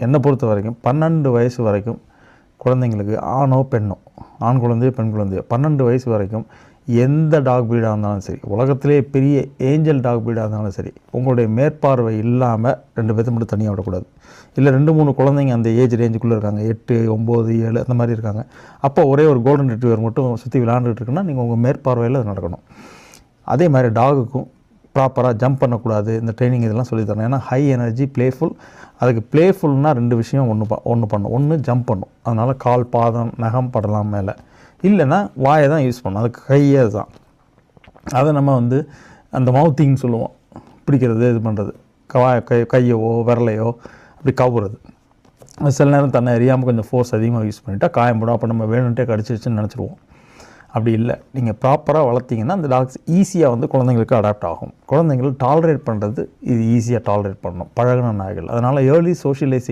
என்னை பொறுத்த வரைக்கும் 12 வயசு வரைக்கும் குழந்தைங்களுக்கு ஆணோ பெண்ணோ, ஆண் குழந்தையோ பெண் குழந்தையோ 12 வயசு வரைக்கும் எந்த டாக் ப்ரீடாக இருந்தாலும் சரி, உலகத்திலே பெரிய ஏஞ்சல் டாக் ப்ரீடாக இருந்தாலும் சரி, உங்களுடைய மேற்பார்வை இல்லாமல் 2 பேர்த்து மட்டும் தனியாக விடக்கூடாது. இல்லை 2-3 குழந்தைங்க அந்த ஏஜ் ரேஞ்சுக்குள்ளே இருக்காங்க, 8, 9, 7 அந்த மாதிரி இருக்காங்க. அப்போ ஒரே ஒரு கோல்டன் ரிட்ரீவர் மட்டும் சுற்றி விளாண்டுட்டு இருக்குன்னா நீங்கள் உங்கள் மேற்பார்வையில் அது நடக்கணும். அதே மாதிரி டாகுக்கும் ப்ராப்பராக ஜம்ப் பண்ணக்கூடாது, இந்த ட்ரைனிங் இதெல்லாம் சொல்லித்தரணும். ஏன்னா ஹை எனர்ஜி ப்ளேஃபுல். அதுக்கு ப்ளேஃபுல்னால் 2 விஷயம் ஒன்று பண்ணும். ஒன்று ஜம்ப் பண்ணும், அதனால் கால் பாதம் நகம் படலாம் மேலே. இல்லைன்னா வாயை தான் யூஸ் பண்ணும், அதுக்கு கையே தான். அதை நம்ம அந்த மவுத்திங்னு சொல்லுவோம், பிடிக்கிறது இது பண்ணுறது, கையவோ விரலையோ அப்படி கவுறது. சில நேரம் தன்னை அறியாமல் கொஞ்சம் ஃபோர்ஸ் அதிகமாக யூஸ் பண்ணிட்டா காயப்படும். அப்போ நம்ம வேணுன்ட்டே கடிச்சிருச்சுன்னு நினச்சிடுவோம். அப்படி இல்லை, நீங்கள் ப்ராப்பராக வளர்த்திங்கன்னா அந்த டாக்ஸ் ஈஸியாக குழந்தைங்களுக்கு அடாப்ட் ஆகும். குழந்தைங்களுக்கு டாலரேட் பண்ணுறது இது ஈஸியாக டாலரேட் பண்ணணும் பழகின நாய்கள். அதனால் ஏர்லி சோஷியலைசேஷன்